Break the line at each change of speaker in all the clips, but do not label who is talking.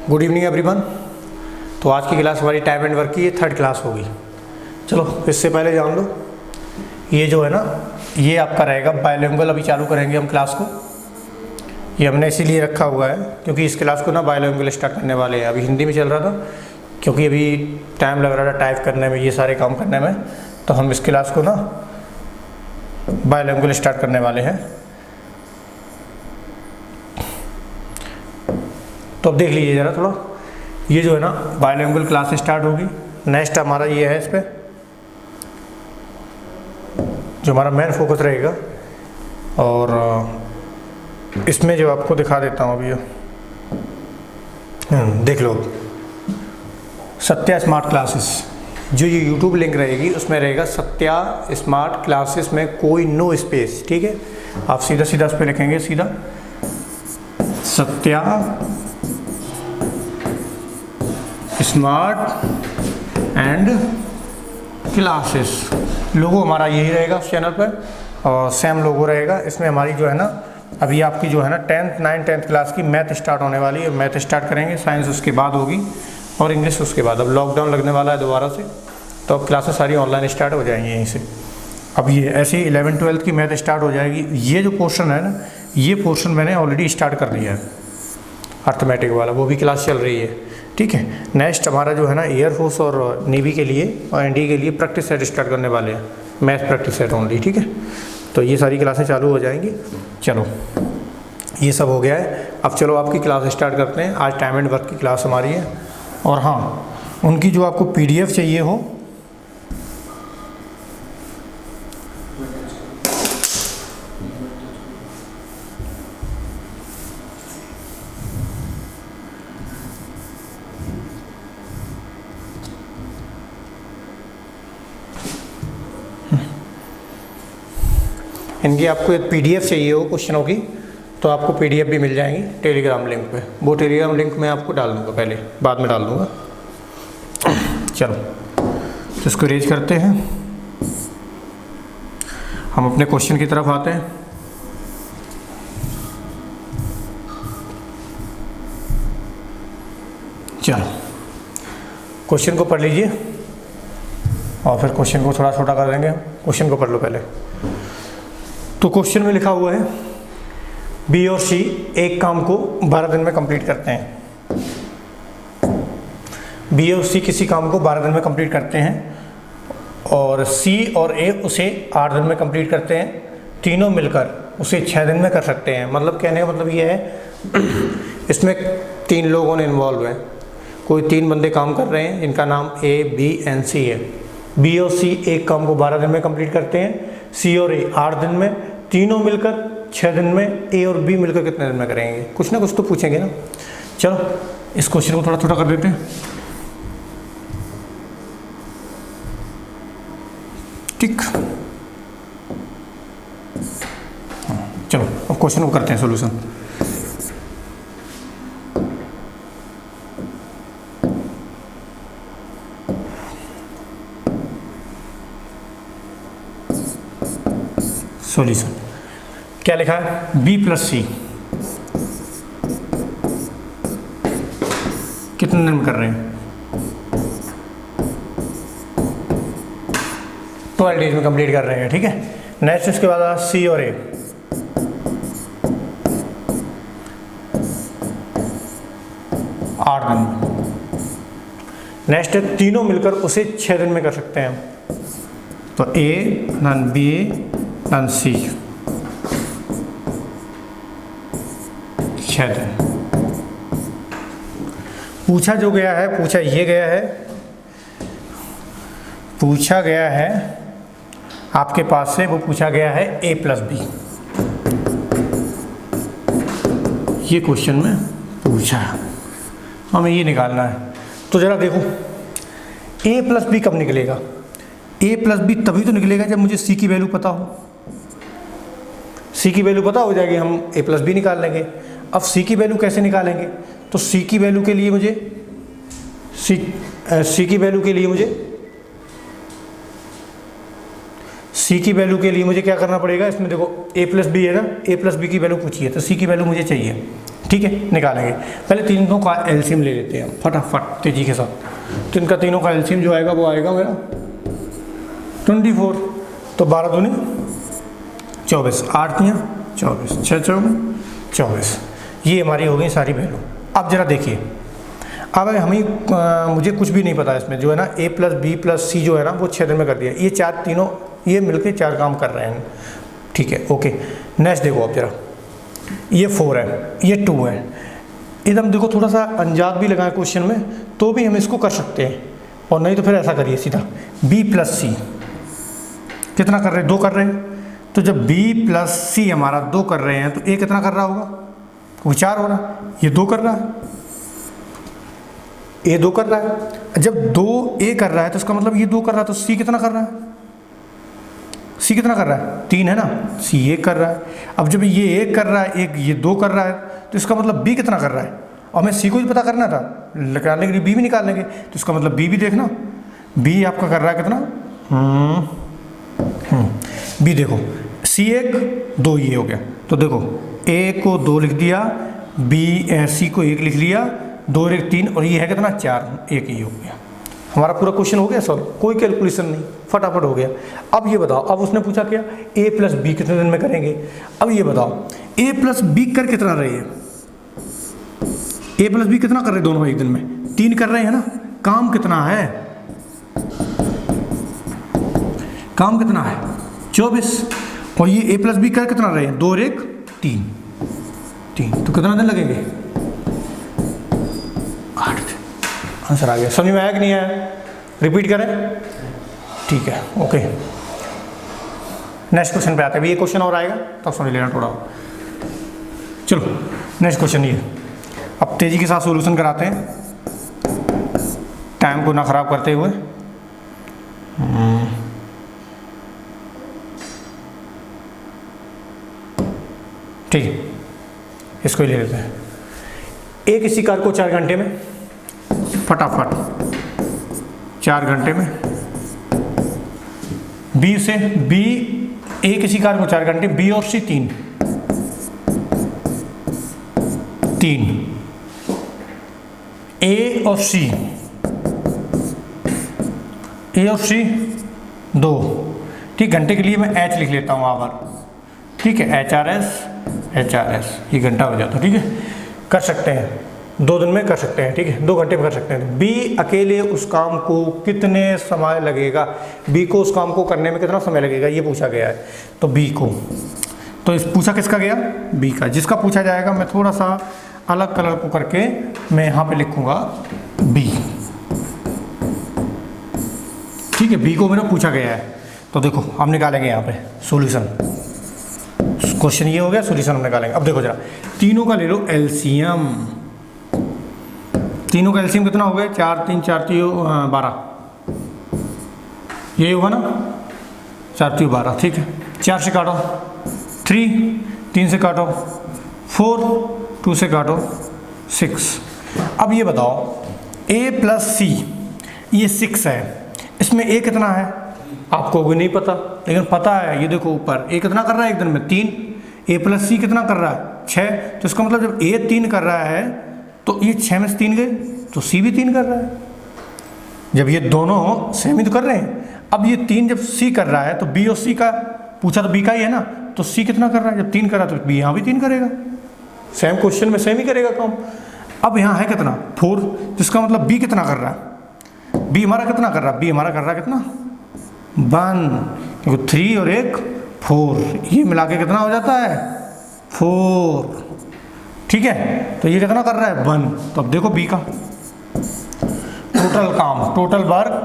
Good evening everyone. तो आज की क्लास हमारी टाइम एंड वर्क की ये 3rd क्लास होगी। चलो इससे पहले जान लो, ये जो है ना ये आपका रहेगा बायलिंगुअल। अभी चालू करेंगे हम क्लास को। ये हमने इसीलिए रखा हुआ है क्योंकि इस क्लास को ना बायलिंगुअल स्टार्ट करने वाले हैं। अभी हिंदी में चल रहा था क्योंकि अभी टाइम लग रहा था टाइप करने में, ये सारे काम करने में, तो हम इस क्लास को ना बायलिंगुअल स्टार्ट करने वाले हैं। तो अब देख लीजिए ज़रा थोड़ा, ये जो है ना बायलिंगुअल क्लास स्टार्ट होगी। नेक्स्ट हमारा ये है, इस पर जो हमारा मेन फोकस रहेगा, और इसमें जो आपको दिखा देता हूँ अभी, देख लो, सत्या स्मार्ट क्लासेस। जो ये यूट्यूब लिंक रहेगी उसमें रहेगा सत्या स्मार्ट क्लासेस में कोई नो स्पेस, ठीक है। आप सीधा सीधा उस पर लिखेंगे, सीधा सत्या स्मार्ट एंड क्लासेस। लोगो हमारा यही रहेगा उस चैनल पर, और सेम लोगो रहेगा। इसमें हमारी जो है ना अभी आपकी जो है ना 10th 9th 10th क्लास की मैथ स्टार्ट होने वाली है। मैथ स्टार्ट करेंगे, साइंस उसके बाद होगी और इंग्लिश उसके बाद। अब लॉकडाउन लगने वाला है दोबारा से, तो अब क्लासेस सारी ऑनलाइन स्टार्ट हो जाएंगी यहीं से। अब ये ऐसे ही 11th 12th की मैथ स्टार्ट हो जाएगी। ये जो पोर्शन है ना, ये पोर्शन मैंने ऑलरेडी स्टार्ट कर दिया है, अर्थमेटिक वाला, वो भी क्लास चल रही है, ठीक है। नेक्स्ट हमारा जो है ना एयरफोर्स और नेवी के लिए और एनडी के लिए प्रैक्टिस सेट स्टार्ट करने वाले हैं, मैथ प्रैक्टिस सेट ओनली, ठीक है। तो ये सारी क्लासें चालू हो जाएंगी। चलो ये सब हो गया है। अब चलो आपकी क्लास स्टार्ट करते हैं। आज टाइम एंड वर्क की क्लास हमारी है, और हाँ, उनकी जो आपको पीडीएफ चाहिए हो, इनकी आपको एक पीडीएफ चाहिए हो क्वेश्चनों की, तो आपको पीडीएफ भी मिल जाएंगी टेलीग्राम लिंक पे। वो टेलीग्राम लिंक मैं आपको डाल दूँगा, पहले बाद में डाल दूँगा। चलो तो इसको रेज करते हैं, हम अपने क्वेश्चन की तरफ आते हैं। चलो क्वेश्चन को पढ़ लीजिए और फिर क्वेश्चन को थोड़ा छोटा कर देंगे। क्वेश्चन को पढ़ लो पहले। तो क्वेश्चन में लिखा हुआ है बी और सी एक काम को 12 दिन में कंप्लीट करते हैं। बी और सी किसी काम को 12 दिन में कंप्लीट करते हैं, और सी और ए उसे 8 दिन में कंप्लीट करते हैं। तीनों मिलकर उसे 6 दिन में कर सकते हैं। मतलब कहने का मतलब ये है इसमें 3 लोगों ने इन्वॉल्व हैं, कोई 3 बंदे काम कर रहे हैं, इनका नाम ए बी एंड सी है। बी और सी एक काम को 12 दिन में कंप्लीट करते हैं, सी और ए 8 दिन में, तीनों मिलकर 6 दिन में, ए और बी मिलकर कितने दिन में करेंगे। कुछ ना कुछ तो पूछेंगे ना। चलो इस क्वेश्चन को थोड़ा छोटा कर देते हैं, ठीक। चलो अब क्वेश्चन को करते हैं सॉल्यूशन। सॉल्यूशन क्या लिखा है, बी प्लस सी कितने दिन में कर रहे हैं, 12 डेज में कंप्लीट कर रहे हैं, ठीक है। नेक्स्ट उसके बाद सी और ए, आठ दिन में। नेक्स्ट तीनों मिलकर उसे 6 दिन में कर सकते हैं। तो ए नन बी नन सी, 6 दिन। पूछा जो गया है, पूछा ये गया है, पूछा गया है आपके पास से, वो पूछा गया है ए प्लस बी। ये क्वेश्चन में पूछा है, हमें ये निकालना है। तो जरा देखो ए प्लस बी कब निकलेगा। ए प्लस बी तभी तो निकलेगा जब मुझे सी की वैल्यू पता हो। सी की वैल्यू पता हो जाएगी, हम ए प्लस बी निकाल लेंगे। अब सी की वैल्यू कैसे निकालेंगे, तो सी की वैल्यू के लिए मुझे सी की वैल्यू के लिए मुझे सी की वैल्यू के लिए मुझे क्या करना पड़ेगा, इसमें देखो ए प्लस बी है ना, ए प्लस बी की वैल्यू पूछी है, तो सी की वैल्यू मुझे चाहिए। ठीक है, निकालेंगे। पहले तीनों का एलसीएम ले लेते हैं हम फटाफट तेजी के साथ। तो इनका तीनों का एलसीएम जो आएगा वो आएगा मेरा 24। तो 12 दूनी 24, 8 तियाँ 24, 6 चौके 24। ये हमारी हो गई सारी वैल्यू। अब जरा देखिए, अब हमें मुझे कुछ भी नहीं पता इसमें, जो है ना a प्लस बी प्लस सी जो है ना वो 6 दिन में कर दिया। ये चार तीनों ये मिलके 4 काम कर रहे हैं, ठीक है, ओके। नेक्स्ट देखो आप जरा, ये 4 है, ये 2 है। एकदम देखो थोड़ा सा अंजाद भी लगा है क्वेश्चन में, तो भी हम इसको कर सकते हैं। और नहीं तो फिर ऐसा करिए सीधा b प्लस सी कितना कर रहे हैं, 2 कर रहे हैं। तो जब b प्लस सी हमारा 2 कर रहे हैं तो a कितना कर रहा होगा, विचार हो रहा, ये 2 कर रहा है, a 2 कर रहा है। जब 2a कर रहा है तो इसका मतलब ये 2 कर रहा है, तो c कितना कर रहा है, c कितना कर रहा है, 3 है ना, c 1 कर रहा है। अब जब ये 1 कर रहा है, एक ये 2 कर रहा है, तो इसका मतलब b कितना कर रहा है। और हमें c को भी पता करना था, निकालने के लिए b भी निकाल लेंगे, तो इसका मतलब b भी देखना, b आपका कर रहा है कितना, b देखो c 1 2 ये हो गया। तो देखो a को 2 लिख दिया, c को 1 लिख लिया, 2 और 1 3, और ये है कितना 4, 1 ये हो गया। हमारा पूरा क्वेश्चन हो गया सॉल्व, कोई कैलकुलेशन नहीं, फटाफट हो गया। अब ये बताओ, अब उसने पूछा क्या, a प्लस बी कितने दिन में करेंगे। अब ये बताओ a प्लस बी कर कितना रहे हैं, a प्लस बी कितना कर रहे हैं दोनों एक दिन में, 3 कर रहे हैं ना। काम कितना है, काम कितना है 24। और ये a प्लस बी कर कितना रहे हैं, 2 और 1 3, तो कितना दिन लगेंगे, 8 दिन। आंसर आ गया। समझ में आया कि नहीं आया, रिपीट करें, ठीक है, ओके। नेक्स्ट क्वेश्चन पे आते हैं, ये क्वेश्चन और आएगा तब समझ लेना थोड़ा। चलो नेक्स्ट क्वेश्चन ये, अब तेजी के साथ सॉल्यूशन कराते हैं, टाइम को ना खराब करते हुए। ठीक है, इसको ही ले लेते हैं। एक इसी कार को 4 घंटे में, फटाफट 4 घंटे में, बी से बी, एक इसी कार को 4 घंटे, बी और सी 3, ए और सी 2, ठीक। घंटे के लिए मैं एच लिख लेता हूँ वहाँ पर, ठीक है, HRS ये घंटा हो जाता है, ठीक है। कर सकते हैं 2 दिन में कर सकते हैं, ठीक है, 2 घंटे में कर सकते हैं। बी अकेले उस काम को कितने समय लगेगा, बी को उस काम को करने में कितना समय लगेगा, ये पूछा गया है। तो बी को, तो इस पूछा किसका गया, बी का। जिसका पूछा जाएगा मैं थोड़ा सा अलग कलर को करके मैं यहाँ पे लिखूँगा बी, ठीक है, बी को मेरा पूछा गया है। तो देखो हम निकालेंगे यहाँ पे सॉल्यूशन, क्वेश्चन ये हो गया, सॉल्यूशन हम निकालेंगे। अब देखो जरा, तीनों का ले लो एलसीएम, तीनों का एलसीएम कितना हो गया, 4 3 4 3 12, ये होगा ना, 4 3 12, ठीक है। 4 से काटो 3, 3 से काटो 4, 2 से काटो 6। अब ये बताओ a प्लस सी ये 6 है, इसमें a कितना है आपको भी नहीं पता, लेकिन पता है, ये देखो ऊपर a कितना कर रहा है एक दिन में 3, a प्लस सी कितना कर रहा है 6। तो इसका मतलब जब a 3 कर रहा है तो ये 6 में से 3 गए, तो c भी 3 कर रहा है। जब ये दोनों सेम ही तो कर रहे हैं। अब ये 3 जब c कर रहा है तो b और c का पूछा तो b का ही है ना, तो c कितना कर रहा है, जब 3 कर रहा है तो b यहाँ भी 3 करेगा, सेम क्वेश्चन में सेम ही करेगा काम। अब यहाँ है कितना 4, जिसका मतलब b कितना कर रहा है, b हमारा कितना कर रहा है, b हमारा कर रहा है कितना 1, क्योंकि 3 और 1 4, ये मिला के कितना हो जाता है 4, ठीक है। तो ये कितना कर रहा है 1। तो अब देखो b का टोटल काम, टोटल वर्क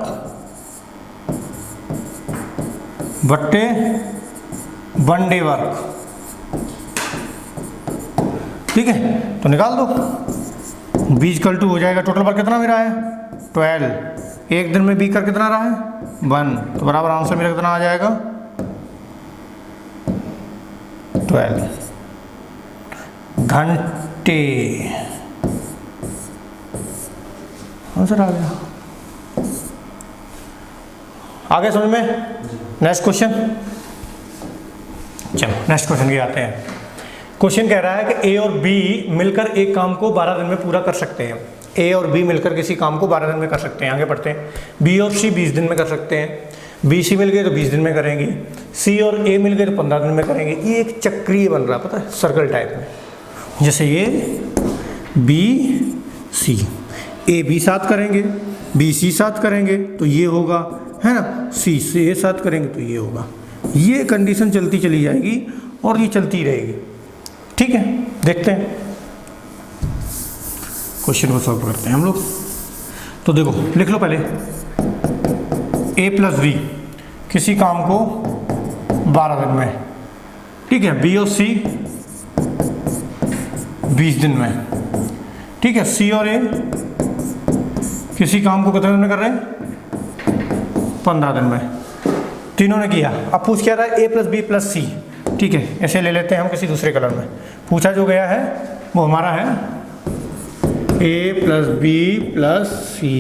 बट्टे 1 डे वर्क, ठीक है। तो निकाल दो, b इक्वल टू हो जाएगा, टोटल वर्क कितना मेरा है 12, एक दिन में b कर कितना रहा है 1, तो बराबर आंसर मेरा कितना आ जाएगा 12 घंटे, आंसर आ गया। आगे समझ में। नेक्स्ट क्वेश्चन, चलो नेक्स्ट क्वेश्चन की आते हैं। क्वेश्चन कह रहा है कि ए और बी मिलकर एक काम को 12 दिन में पूरा कर सकते हैं। ए और बी मिलकर किसी काम को 12 दिन में कर सकते हैं। आगे बढ़ते हैं। बी और सी 20 दिन में कर सकते हैं। बी सी मिल गए तो 20 दिन में करेंगे। सी और ए मिल गए तो 15 दिन में करेंगे। ये एक चक्रीय बन रहा है, पता है, सर्कल टाइप में। जैसे ये बी सी, ए बी साथ करेंगे, बी सी साथ करेंगे तो ये होगा, है ना, सी से ए साथ करेंगे तो ये होगा। ये कंडीशन चलती चली जाएगी और ये चलती रहेगी। ठीक है, देखते हैं क्वेश्चन को सॉल्व करते हैं हम लोग। तो देखो, लिख लो पहले ए प्लस बी किसी काम को 12 दिन में, ठीक है। बी और सी 20 दिन में, ठीक है। सी और ए किसी काम को कितने दिन में कर रहे हैं? 15 दिन में। तीनों ने किया। अब पूछ क्या रहा है? ए प्लस बी प्लस सी, ठीक है। ऐसे ले लेते हैं हम किसी दूसरे कलर में। पूछा जो गया है वो हमारा है ए प्लस बी प्लस सी,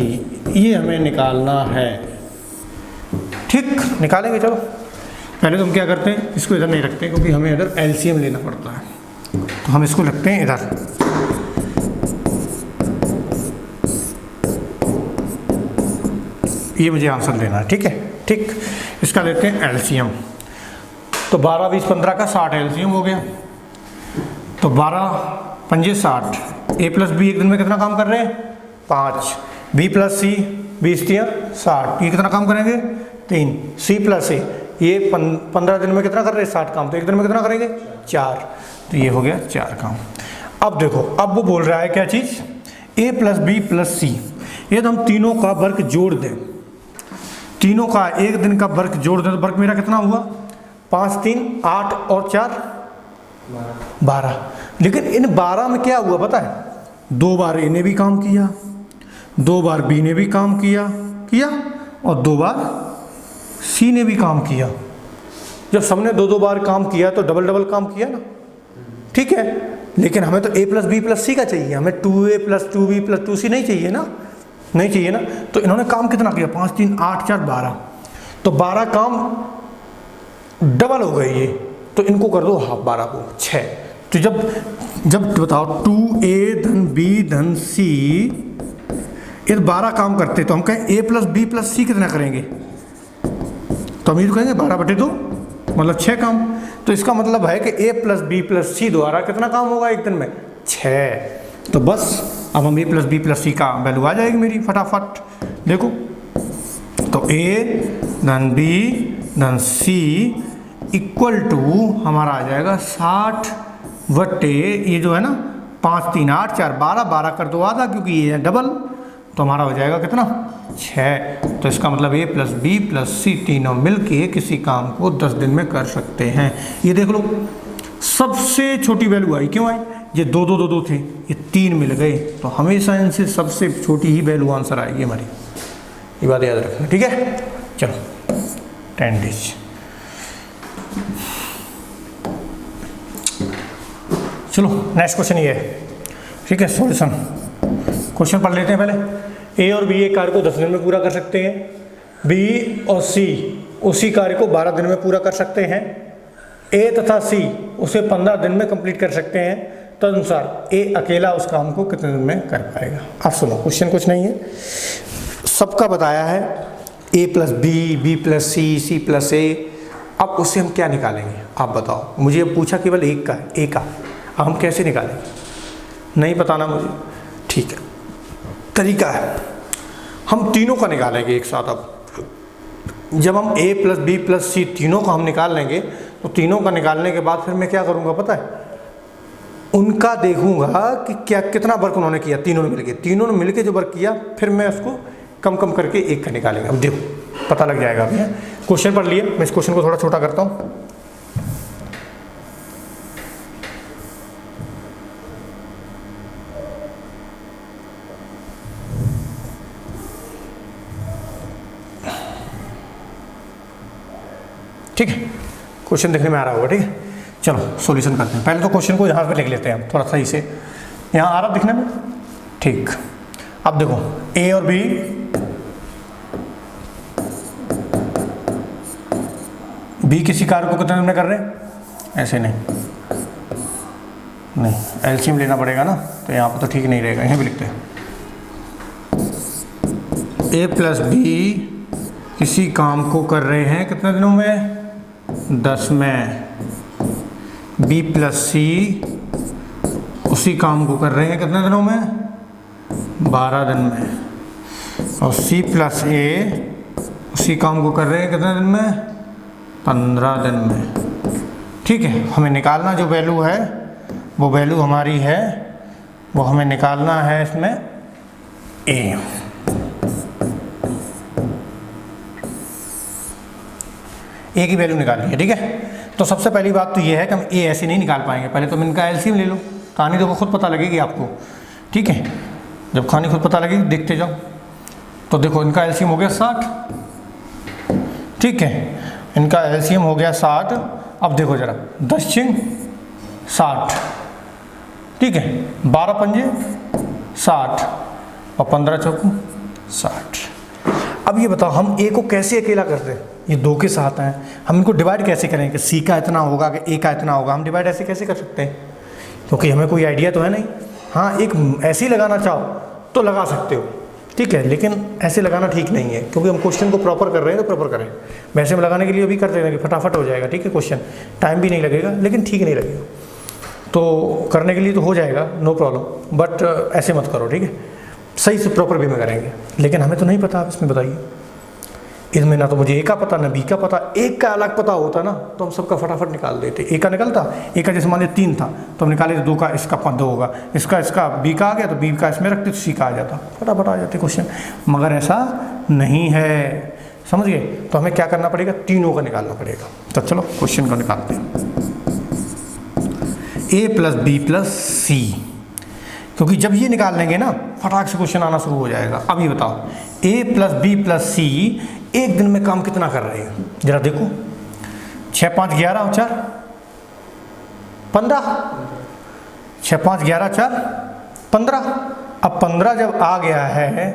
ये हमें निकालना है। ठीक, निकालेंगे। चलो पहले तो हम क्या करते हैं, इसको इधर नहीं रखते क्योंकि हमें इधर एलसीएम लेना पड़ता है, तो हम इसको रखते हैं इधर। ये मुझे आंसर देना है, ठीक है। ठीक, इसका लेते हैं एलसीएम। तो 12 20 15 का 60 एलसीएम हो गया। तो 12 पंजे 60। ए प्लस बी एक दिन में कितना काम कर रहे हैं? 5। बी प्लस सी 20 दिया 60, ये कितना काम करेंगे? 3। सी प्लस ए ये 15 दिन में कितना कर रहे हैं? 60 काम। तो एक दिन में कितना करेंगे? 4। तो ये हो गया 4 काम। अब देखो, अब वो बोल रहा है क्या चीज़? ए प्लस बी प्लस सी। ये तो हम तीनों का वर्क जोड़ दें, तीनों का एक दिन का वर्क जोड़ दें तो वर्क मेरा कितना हुआ? 5 3 8 और 4 12। लेकिन इन 12 में क्या हुआ पता है? 2 बार ए ने भी काम किया, 2 बार बी ने भी काम किया और 2 बार सी ने भी काम किया। जब सबने 2 बार काम किया तो डबल डबल काम किया ना, ठीक है। लेकिन हमें तो ए प्लस बी प्लस सी का चाहिए, हमें 2a plus 2b plus 2c नहीं चाहिए ना, नहीं चाहिए ना। तो इन्होंने काम कितना किया? 5 3 8 4 12। तो 12 काम डबल हो गए ये, तो इनको कर दो हाफ 12 को 6। तो जब बताओ 2a धन b धन c, ये 12 काम करते तो हम कहें a प्लस बी प्लस सी कितना करेंगे? तो हम ये तो कहेंगे 12/2, मतलब 6 काम। तो इसका मतलब है कि a प्लस बी प्लस सी द्वारा कितना काम होगा एक दिन में? 6। तो बस अब हम a प्लस बी प्लस सी का वैल्यू आ जाएगी मेरी फटाफट। देखो, तो a धन b धन c इक्वल टू हमारा आ जाएगा 60 बटे ये जो है ना 5 3 8 4 12, 12 कर दो आधा क्योंकि ये है डबल, तो हमारा हो जाएगा कितना? 6। तो इसका मतलब a प्लस बी प्लस सी तीनों मिलके किसी काम को 10 दिन में कर सकते हैं। ये देख लो, सबसे छोटी वैल्यू आई। क्यों आई? ये 2 2 2 2 थे, ये 3 मिल गए, तो हमेशा इनसे सबसे छोटी ही वैल्यू आंसर आएगी हमारी। ये बात याद रखना, ठीक है। चलो 10 डेज। चलो नेक्स्ट क्वेश्चन ये है, ठीक है। सॉल्यूशन क्वेश्चन पढ़ लेते हैं पहले। ए और बी एक कार्य को 10 दिन में पूरा कर सकते हैं। बी और सी उसी कार्य को 12 दिन में पूरा कर सकते हैं। ए तथा सी उसे 15 दिन में कंप्लीट कर सकते हैं। तदनुसार ए अकेला उस काम को कितने दिन में कर पाएगा? आप सुनो, क्वेश्चन कुछ नहीं है, सबका बताया है। ए प्लस बी, बी प्लस सी, सी प्लस ए। अब उससे हम क्या निकालेंगे आप बताओ? मुझे पूछा केवल एक का है, ए का। अब हम कैसे निकालेंगे? नहीं पता ना मुझे, ठीक है। तरीका है, हम तीनों का निकालेंगे एक साथ। अब जब हम a प्लस बी प्लस सी तीनों का हम निकाल लेंगे तो तीनों का निकालने के बाद फिर मैं क्या करूँगा पता है? उनका देखूंगा कि क्या कितना वर्क उन्होंने किया, तीनों ने मिलके। तीनों ने मिलके जो वर्क किया फिर मैं उसको कम कम करके एक का निकालेंगे। अब देखो पता लग जाएगा। अभी क्वेश्चन पढ़ लिए, मैं इस क्वेश्चन को थोड़ा छोटा करता हूँ। ठीक है, क्वेश्चन देखने में आ रहा होगा, ठीक है। चलो सॉल्यूशन करते हैं। पहले तो क्वेश्चन को यहाँ पे लिख लेते हैं हम थोड़ा सही से। यहाँ आ रहा दिखने में, ठीक। अब देखो ए और बी बी किसी कार्य को कितने दिन में कर रहे हैं? ऐसे नहीं, नहीं, एलसीएम लेना पड़ेगा ना, तो यहाँ पर तो ठीक नहीं रहेगा, यहीं भी लिखते हैं ए प्लस बी किसी काम को कर रहे हैं कितने दिनों में, 10 में। बी प्लस सी उसी काम को कर रहे हैं कितने दिनों में, 12 दिन में। और सी प्लस ए उसी काम को कर रहे हैं कितने दिन में, 15 दिन में। ठीक है, हमें निकालना जो वैल्यू है वो वैल्यू हमारी है, वो हमें निकालना है इसमें ए। ए की वैल्यू निकालनी है। ठीक है, तो सबसे पहली बात तो ये है कि हम ए ऐसे नहीं निकाल पाएंगे, पहले तो इनका एलसीएम ले लो, कहानी देखो खुद पता लगेगी आपको। ठीक है, जब कहानी खुद पता लगेगी देखते जाओ। तो देखो इनका एलसीएम हो गया 60। ठीक है, इनका एलसीएम हो गया 60। अब देखो जरा 10 छिंग 60, ठीक है, 12 पंजे 60 और 15 चौकू 60। अब ये बताओ हम ए को कैसे अकेला करते हैं, ये 2 के साथ हैं, हम इनको डिवाइड कैसे करें कि सी का इतना होगा कि ए का इतना होगा, हम डिवाइड ऐसे कैसे कर सकते हैं, क्योंकि हमें कोई आइडिया तो है नहीं। हाँ, एक ऐसे ही लगाना चाहो तो लगा सकते हो, ठीक है, लेकिन ऐसे लगाना ठीक नहीं है, क्योंकि हम क्वेश्चन को प्रॉपर कर रहे हैं तो प्रॉपर करें। वैसे हम लगाने के लिए भी कर देंगे कि फटाफट हो जाएगा, ठीक है, क्वेश्चन टाइम भी नहीं लगेगा लेकिन ठीक नहीं लगेगा, तो करने के लिए तो हो जाएगा, नो प्रॉब्लम, बट ऐसे मत करो, ठीक है, सही से प्रॉपर वे में करेंगे। लेकिन हमें तो नहीं पता, आप इसमें बताइए, इसमें ना तो मुझे ए का पता ना बी का पता, एक का अलग पता होता ना तो हम सबका फटाफट निकाल देते। ए का निकलता, ए का जैसे मान लीजिए 3 था तो हम निकाले 2 का, इसका 2 होगा, इसका बी का आ गया तो बी का इसमें रखते तो सी का आ जाता, फटाफट आ जाते क्वेश्चन। मगर ऐसा नहीं है, समझ गए, तो हमें क्या करना पड़ेगा, तीनों का निकालना पड़ेगा। तो चलो क्वेश्चन का निकालते हैं। ए प्लस बी प्लस सी, क्योंकि जब ये निकाल लेंगे ना फटाक से क्वेश्चन आना शुरू हो जाएगा। अब ये बताओ ए प्लस बी प्लस सी एक दिन में काम कितना कर रहे हैं, जरा देखो, 6 5 11 और 4 15, 6 5 11 4 15। अब 15 जब आ गया है,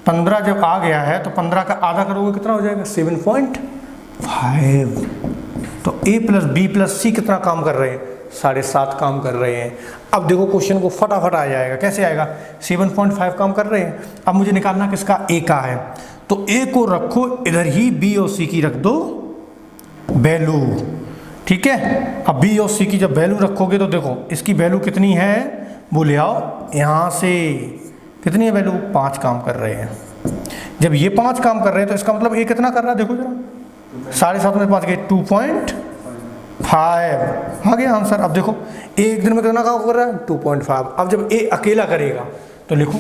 15 जब आ गया है तो 15 का आधा करोगे कितना हो जाएगा, 7.5। तो ए प्लस बी प्लस सी कितना काम कर रहे हैं, 7.5 काम कर रहे हैं। अब देखो क्वेश्चन को फटाफट आ जाएगा, कैसे आएगा, 7.5 काम कर रहे हैं। अब मुझे निकालना किसका, ए का है, तो ए को रखो इधर ही, बी और सी की रख दो वैल्यू, ठीक है। अब बी और सी की जब वैल्यू रखोगे तो देखो इसकी वैल्यू कितनी है, वो ले आओ यहाँ से, कितनी है वैल्यू, 5 काम कर रहे हैं। जब ये 5 काम कर रहे हैं तो इसका मतलब ए कितना कर रहा है, देखो जरा 7.5 में 5 गए 2.5 आ गया आंसर। अब देखो ए एक दिन में कितना काम कर रहा है, 2.5। अब जब ए अकेला करेगा तो लिखो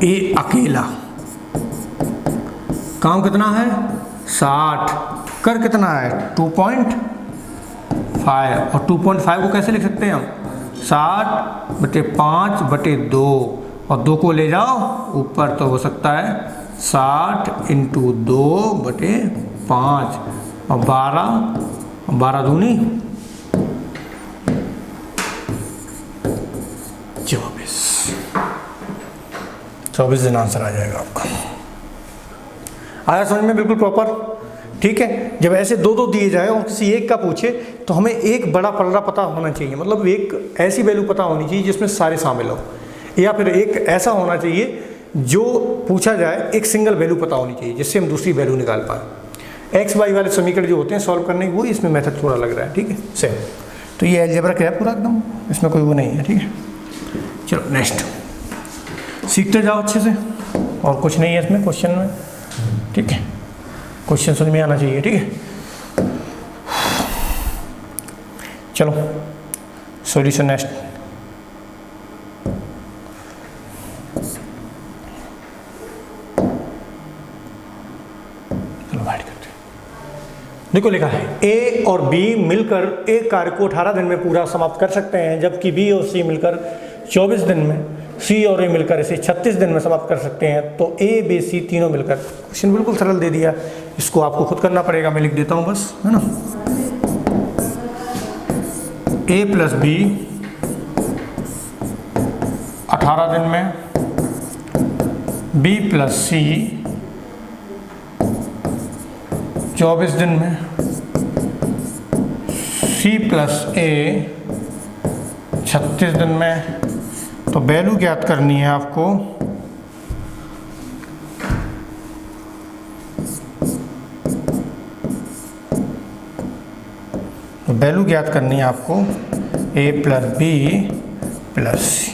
ए अकेला काम कितना है, 60, कर कितना है 2.5, और 2.5 को कैसे लिख सकते हैं हम, 60/5/2, और 2 को ले जाओ ऊपर तो हो सकता है 60 × 2/5 और 12 दूनी 24 दिन आंसर आ जाएगा आपका। आया समझ में, बिल्कुल प्रॉपर, ठीक है। जब ऐसे 2 दिए जाए और किसी एक का पूछे तो हमें एक बड़ा पलड़ा पता होना चाहिए, मतलब एक ऐसी वैल्यू पता होनी चाहिए जिसमें सारे शामिल हो, या फिर एक ऐसा होना चाहिए जो पूछा जाए एक सिंगल वैल्यू पता होनी चाहिए जिससे हम दूसरी वैल्यू निकाल पाएँ। एक्स वाई वाले समीकरण जो होते हैं सॉल्व करने की, वो इसमें मेथड थोड़ा लग रहा है, ठीक है, सेम। तो ये अलजेब्रा क्या है पूरा एकदम, इसमें कोई वो नहीं है, ठीक है। चलो नेक्स्ट सीखते जाओ अच्छे से, और कुछ नहीं है इसमें क्वेश्चन में, ठीक है, क्वेश्चन समझ में आना चाहिए, ठीक है। चलो सॉल्यूशन नेक्स्ट। चलो बाइट करते हैं। देखो लिखा है ए और बी मिलकर एक कार्य को 18 दिन में पूरा समाप्त कर सकते हैं, जबकि बी और सी मिलकर 24 दिन में, सी और ए मिलकर इसे 36 दिन में समाप्त कर सकते हैं। तो ए बी सी तीनों मिलकर, क्वेश्चन बिल्कुल सरल दे दिया, इसको आपको खुद करना पड़ेगा, मैं लिख देता हूँ बस, है ना। ए प्लस बी 18 दिन में, बी प्लस सी 24 दिन में, सी प्लस ए 36 दिन में। तो वैल्यू ज्ञात करनी है आपको, तो वैल्यू ज्ञात करनी है आपको ए प्लस बी प्लस सी,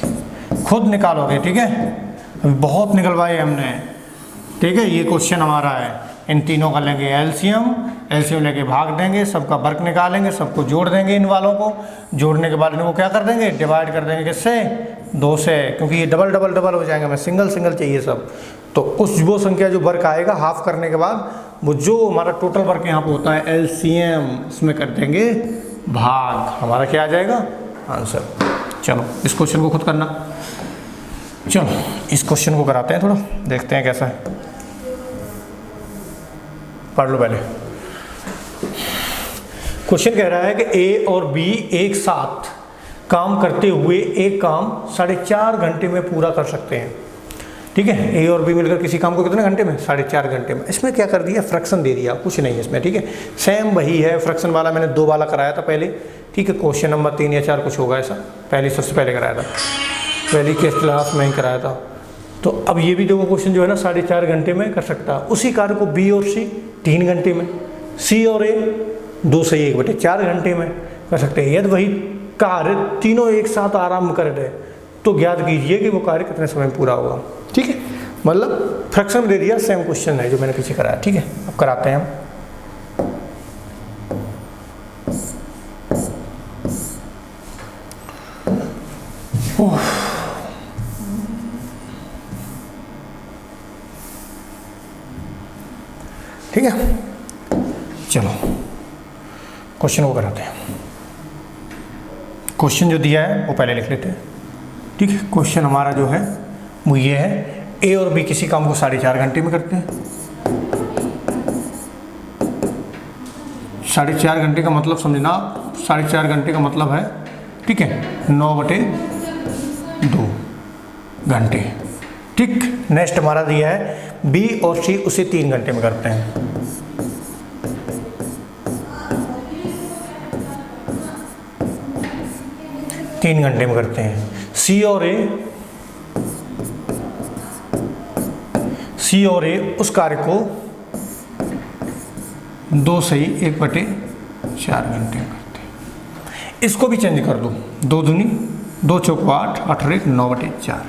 खुद निकालोगे, ठीक है। अभी बहुत निकलवाए हमने, ठीक है। ये क्वेश्चन हमारा है, इन तीनों का लेंगे एलसीएम, एलसीएम लेके भाग देंगे, सबका वर्ग निकालेंगे, सबको जोड़ देंगे, इन वालों को जोड़ने के बाद इनको क्या कर देंगे, डिवाइड कर देंगे किससे, 2 से, क्योंकि ये डबल डबल डबल हो जाएंगे, हमें सिंगल सिंगल चाहिए सब। तो उस वो संख्या जो वर्ग आएगा हाफ करने के बाद, वो जो हमारा टोटल वर्ग यहाँ पे होता है एलसीएम, उसमें कर देंगे भाग, हमारा क्या आ जाएगा आंसर। चलो इस क्वेश्चन को खुद करना, चलो इस क्वेश्चन को कराते हैं, थोड़ा देखते हैं कैसा है, पढ़ लो पहले। क्वेश्चन कह रहा है कि ए और बी एक साथ काम करते हुए एक काम 4.5 घंटे में पूरा कर सकते हैं, ठीक है। ए और बी मिलकर किसी काम को कितने घंटे में, 4.5 घंटे में। इसमें क्या कर दिया, फ्रैक्शन दे दिया, कुछ नहीं है इसमें, ठीक है। सेम वही है, फ्रैक्शन वाला मैंने 2 वाला कराया था पहले, ठीक है। क्वेश्चन नंबर 3 या 4 कुछ होगा ऐसा, पहले सबसे पहले कराया था, पहली के क्लास में ही कराया था। तो अब ये भी देखो क्वेश्चन जो है ना 4.5 घंटे में कर सकता है। उसी कार्य को बी और सी 3 घंटे में, सी और ए 2 से 1/4 घंटे में कर सकते हैं। यदि वही कार्य तीनों एक साथ आरंभ कर रहे तो ज्ञात कीजिए कि वो कार्य कितने समय में पूरा होगा, ठीक है। मतलब फ्रैक्शन दे दिया, सेम क्वेश्चन है जो मैंने पीछे कराया, ठीक है। अब कराते हैं हम। ठीक है, चलो क्वेश्चन को कराते हैं। क्वेश्चन जो दिया है वो पहले लिख लेते हैं, ठीक है। क्वेश्चन हमारा जो है वो ये है, ए और बी किसी काम को 4.5 घंटे में करते हैं। 4.5 घंटे का मतलब समझना, 4.5 घंटे का मतलब है, ठीक है, 9/2 घंटे, ठीक। नेक्स्ट हमारा दिया है बी और सी उसे 3 घंटे में करते हैं। तीन घंटे में करते हैं। सी और ए उस कार्य को 2 से 1/4 घंटे में करते हैं। इसको भी चेंज कर दो, 2 दूनी 2 चौक 8, 8 और 1 9/4।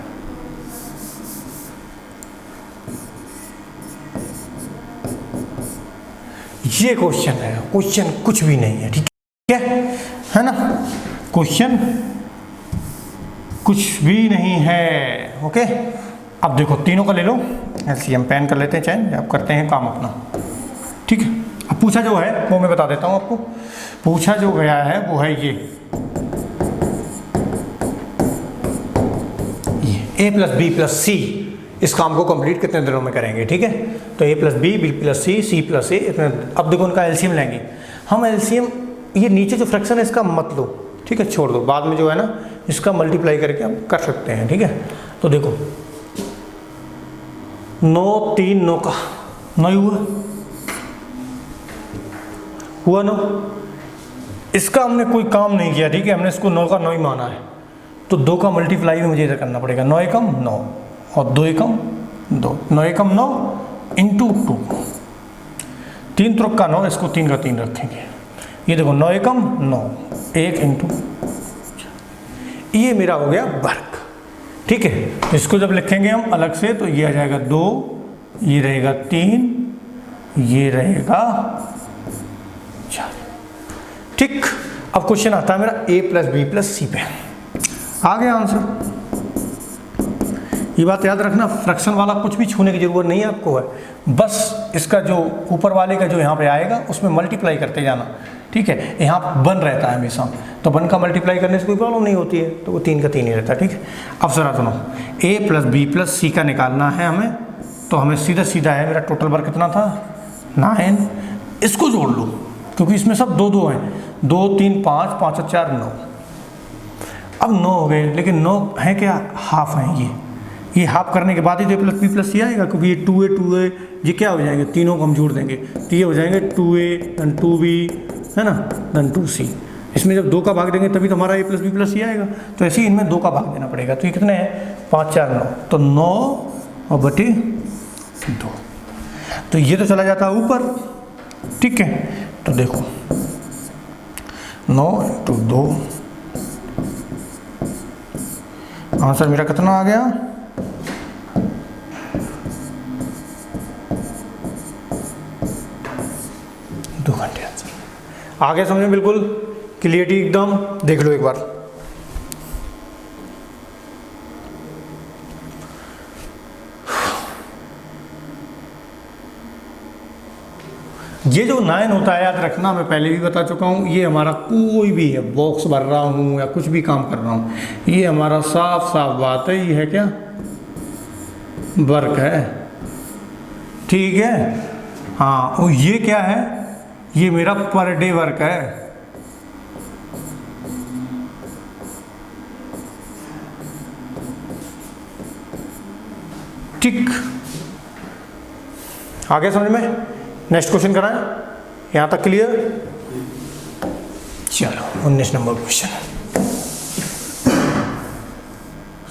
ये क्वेश्चन है, क्वेश्चन कुछ भी नहीं है, ठीक है ना। क्वेश्चन कुछ भी नहीं है, ओके। अब देखो तीनों का ले लो एलसीएम, पेन कर लेते हैं चेंज, अब करते हैं काम अपना, ठीक है। अब पूछा जो है वो मैं बता देता हूँ आपको, पूछा जो गया है वो है ये ए प्लस बी प्लस सी, इस काम को कंप्लीट कितने दिनों में करेंगे, ठीक है। तो ए प्लस बी, बी प्लस सी, सी प्लस ए, इतने। अब देखो उनका एलसीएम लेंगे हम, एलसीएम ये नीचे जो फ्रैक्शन है इसका मत लो, ठीक है, छोड़ दो, बाद में जो है ना इसका मल्टीप्लाई करके हम कर सकते हैं, ठीक है। तो देखो 9 3 9 का 9 हुआ 9, इसका हमने कोई काम नहीं किया, ठीक है, हमने इसको 9 का 9 ही माना है। तो 2 का मल्टीप्लाई भी मुझे इधर करना पड़ेगा, 9 एकम 9 और 2 एकम 2, 9 एकम 9 इंटू 2, 3 त्रुक का 9, इसको 3 का 3 रखेंगे। ये देखो 9 एकम 9, 1 इंटू, ये मेरा हो गया वर्ग, ठीक है। इसको जब लिखेंगे हम अलग से तो ये आ जाएगा 2, ये रहेगा 3, ये रहेगा 4, ठीक। अब क्वेश्चन आता है मेरा ए प्लस बी प्लस सी पे, आ गया आंसर। ये बात याद रखना, फ्रैक्शन वाला कुछ भी छूने की जरूरत नहीं है आपको, है बस इसका जो ऊपर वाले का जो यहाँ पे आएगा उसमें मल्टीप्लाई करते जाना, ठीक है। यहाँ 1 रहता है हमेशा, तो 1 का मल्टीप्लाई करने से कोई प्रॉब्लम नहीं होती है, तो वो 3 का 3 ही रहता है, ठीक है। अब जरा सुनो, ए प्लस बी प्लस सी का निकालना है हमें, तो हमें सीधा सीधा है, मेरा टोटल वर्क कितना था 9, इसको जोड़ लो क्योंकि इसमें सब 2 2 हैं, 2 3 5 5 और 4 9। अब 9 हो गए, लेकिन 9 है क्या, हाफ है ये हाफ करने के बाद ही तो प्लस बी प्लस सी आएगा, क्योंकि ये 2a ये क्या हो जाएंगे, तीनों को हम जोड़ देंगे तो ये हो जाएंगे 2a then 2b है ना then 2c, इसमें जब 2 का भाग देंगे तभी तो हमारा a प्लस बी प्लस सी आएगा। तो ऐसे ही इनमें 2 का भाग देना पड़ेगा। तो ये कितने हैं, 5 4 9, तो 9 और बटे 2। तो ये तो चला जाता है ऊपर, ठीक है। तो देखो 9 × 2, आंसर मेरा कितना आ गया, 2 घंटे आंसर आ गया समझ में, बिल्कुल क्लियरिटी एकदम। देख लो एक बार, ये जो 9 होता है याद रखना, मैं पहले भी बता चुका हूँ, ये हमारा कोई भी है, बॉक्स भर रहा हूँ या कुछ भी काम कर रहा हूँ, ये हमारा साफ साफ बात है, ये है क्या, वर्क है, ठीक है। हाँ, और ये क्या है, ये मेरा पर डे वर्क है। ठीक, आगे समझ में। नेक्स्ट क्वेश्चन कराएं, यहां तक क्लियर। चलो 19 नंबर क्वेश्चन,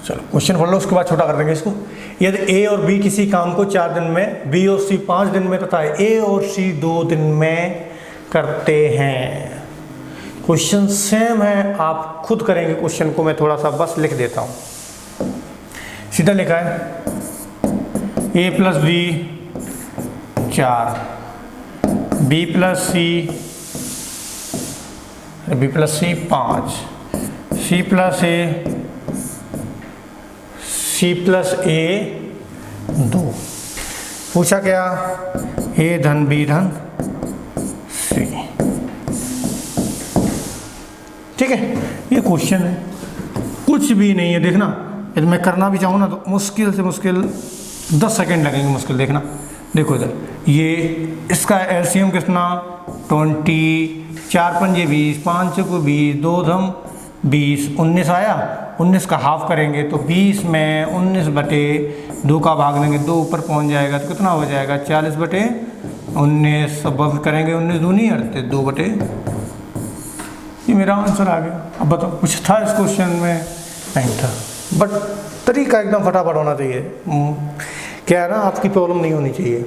चलो क्वेश्चन पढ़ लो, उसके बाद छोटा कर देंगे इसको। यदि ए और बी किसी काम को 4 दिन में, बी और सी 5 दिन में तथा ए और सी 2 दिन में करते हैं। क्वेश्चन सेम है, आप खुद करेंगे क्वेश्चन को, मैं थोड़ा सा बस लिख देता हूं। सीधा लिखा है a plus b 4, b plus c 5, c plus a 2। पूछा क्या, ए धन बी धन सी, ठीक है। ये क्वेश्चन है, कुछ भी नहीं है। देखना, यदि मैं करना भी चाहूँ ना तो मुश्किल से मुश्किल 10 सेकेंड लगेंगे, मुश्किल। देखना, देखो इधर, ये इसका एलसीएम कितना, 20, 4 पंजे 20, 5 चौको 20, 2 धम 20, 19 आया। 19 का हाफ करेंगे तो 20 में 19 बटे 2 का भाग देंगे, 2 ऊपर पहुंच जाएगा तो कितना हो जाएगा, 40 बटे 19। अब करेंगे 19 दूनी 38, 2 बटे, ये मेरा आंसर आ गया। अब बताओ, कुछ था इस क्वेश्चन में? नहीं था, बट तरीका एकदम फटाफट होना चाहिए। क्या है ना, आपकी प्रॉब्लम नहीं होनी चाहिए,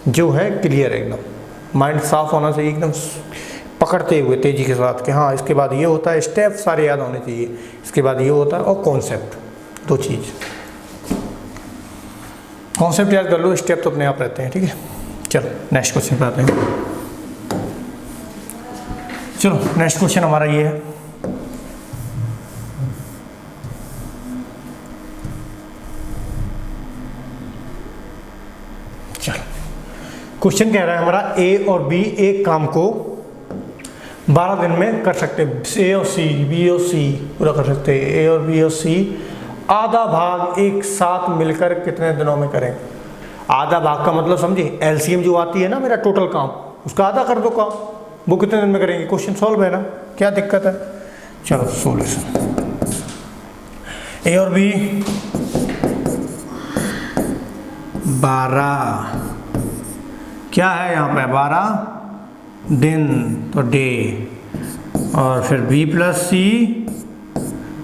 जो है क्लियर एकदम, माइंड साफ होना चाहिए एकदम, पकड़ते हुए तेजी के साथ कि हाँ इसके बाद ये होता है, स्टेप सारे याद होने चाहिए, इसके बाद ये होता है, और कॉन्सेप्ट, 2 चीज़। कॉन्सेप्ट याद कर लो, स्टेप तो अपने आप रहते हैं, ठीक है। चलो नेक्स्ट क्वेश्चन पे आते हैं। चलो नेक्स्ट क्वेश्चन हमारा ये है, चलो क्वेश्चन कह रहा है हमारा, ए और बी एक काम को 12 दिन में कर सकते हैं। ए और सी, बी और सी पूरा कर सकते हैं। ए और बी और सी आधा भाग एक साथ मिलकर कितने दिनों में करेंगे? आधा भाग का मतलब समझिए, एलसीएम जो आती है ना मेरा टोटल काम, उसका आधा कर दो काम, वो कितने दिन में करेंगे? क्वेश्चन सॉल्व है ना, क्या दिक्कत है? चलो सॉल्यूशन, ए और बी 12, क्या है यहाँ पे 12 दिन, तो डे, और फिर बी प्लस सी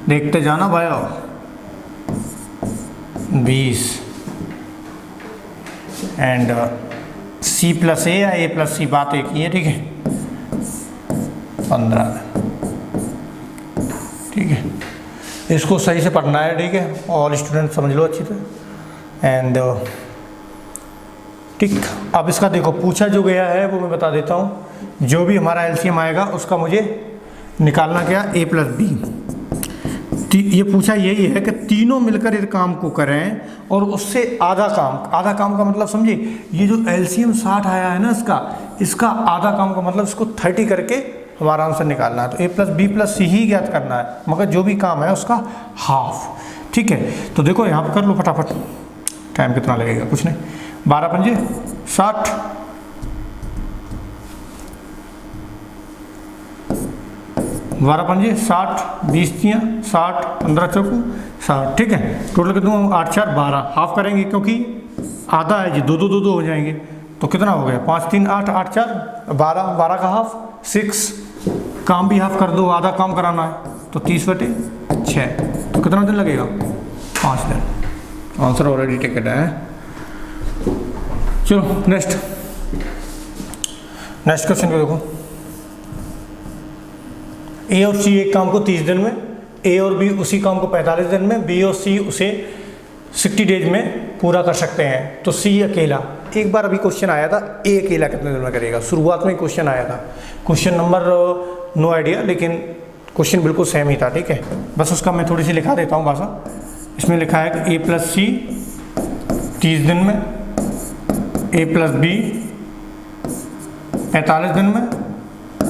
देखते जाना भाई, 20 एंड सी प्लस ए या ए प्लस सी, बात एक ही है, ठीक है, 15, ठीक है। इसको सही से पढ़ना है, ठीक है, ऑल स्टूडेंट समझ लो अच्छी तरह एंड ठीक। अब इसका देखो पूछा जो गया है वो मैं बता देता हूँ, जो भी हमारा एलसीएम आएगा उसका मुझे निकालना क्या, ए प्लस बी। ये पूछा यही है कि तीनों मिलकर इस काम को करें और उससे आधा काम, आधा काम का मतलब समझिए, ये जो एलसीएम 60 आया है ना इसका आधा काम का मतलब इसको 30 करके हमारा आंसर निकालना है। तो ए प्लस बी प्लस सी ही ज्ञात करना है, मगर जो भी काम है उसका हाफ, ठीक है। तो देखो यहाँ पर कर लो फटाफट, टाइम कितना लगेगा, कुछ नहीं, 12 पंजे 60, 12 पंजे 60, 20 तियाँ 60, 15 चौकू 60, ठीक है। टोटल कितना, 8 4 12, हाफ करेंगे क्योंकि आधा है जी, 2 2 2 2 हो जाएंगे, तो कितना हो गया, 5 3 8, 8 4 12, 12 का हाफ 6, काम भी हाफ कर दो, आधा काम कराना है तो 30/6, तो कितना दिन लगेगा? 5 दिन। आंसर ऑलरेडी टिकट है। चलो नेक्स्ट क्वेश्चन को देखो। ए और सी एक काम को 30 दिन में, ए और बी उसी काम को 45 दिन में, बी और सी उसे 60 डेज में पूरा कर सकते हैं। तो सी अकेला, एक बार अभी क्वेश्चन आया था ए अकेला कितने दिन में करेगा, शुरुआत में क्वेश्चन आया था, क्वेश्चन नंबर नो आइडिया, लेकिन क्वेश्चन बिल्कुल सेम ही था, ठीक है। बस उसका मैं थोड़ी सी लिखा देता हूँ भाषा। इसमें लिखा है कि ए प्लस सी 30 दिन में, ए प्लस बी 45 दिन में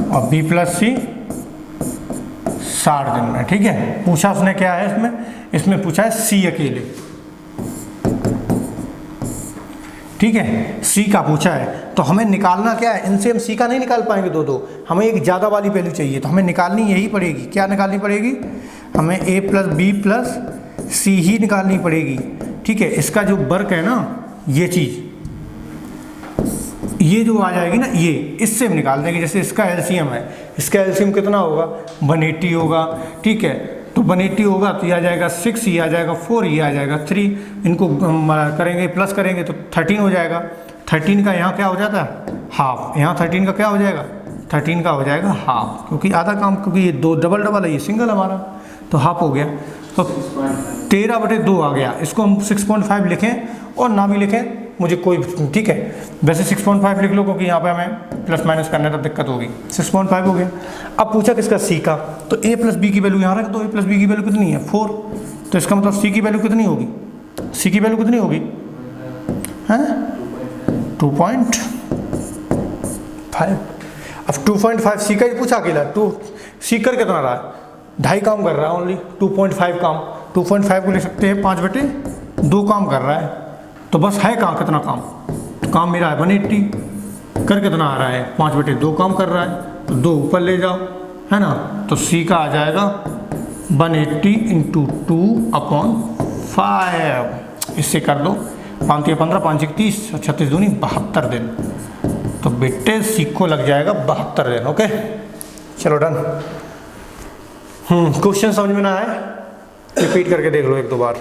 और बी प्लस सी 60 दिन में, ठीक है। पूछा उसने क्या है इसमें पूछा है सी अकेले, ठीक है, सी का पूछा है। तो हमें निकालना क्या है, इनसे हम सी का नहीं निकाल पाएंगे दो, हमें एक ज़्यादा वाली वैल्यू चाहिए, तो हमें निकालनी यही पड़ेगी। क्या निकालनी पड़ेगी? हमें ए प्लस बी प्लस सी ही निकालनी पड़ेगी, ठीक है। इसका जो वर्क है ना, ये चीज़, ये जो आ जाएगी ना, ये इससे हम निकाल देंगे। जैसे इसका एलसीएम है, इसका एलसीएम कितना होगा? 180 होगा, ठीक है। तो 180 होगा तो ये आ जाएगा 6, ये आ जाएगा 4, ये आ जाएगा 3, इनको करेंगे प्लस करेंगे तो 13 हो जाएगा। 13 का यहाँ क्या हो जाता है? हाफ। यहाँ 13 का क्या हो जाएगा? 13 का हो जाएगा हाफ, क्योंकि आधा काम, क्योंकि ये दो डबल है, ये सिंगल हमारा, तो हाफ हो गया। तो 13/2 आ गया। इसको हम 6.5 लिखें और ना भी लिखें मुझे कोई, ठीक है। वैसे 6.5 लिख लो, क्योंकि यहाँ पे हमें प्लस माइनस करने तब दिक्कत होगी। 6.5 हो गया। अब पूछा किसका? सी का। तो ए प्लस बी की वैल्यू यहाँ रख दो। ए प्लस बी की वैल्यू कितनी है? 4। तो इसका मतलब सी की वैल्यू कितनी होगी? सी की वैल्यू कितनी होगी? हैं 2.5। अब 2.5 सी का ही पूछा अकेला। सी कर कितना रहा है? 2.5 काम कर रहा है ओनली। 2.5 काम, 2.5 को ले सकते हैं 5/2 काम कर रहा है। तो बस है कहाँ कितना काम? तो काम मेरा है 180, कर कितना आ रहा है? 5/2 काम कर रहा है, तो 2 ऊपर ले जाओ, है ना। तो सी का आ जाएगा 180 × 2/5। इससे कर दो, 5 × 15, 5 × 30, 36 दूनी 72 दिन। तो बेटे सी को लग जाएगा 72 दिन। ओके, चलो डन। क्वेश्चन समझ में ना आए रिपीट करके देख लो 1-2 बार।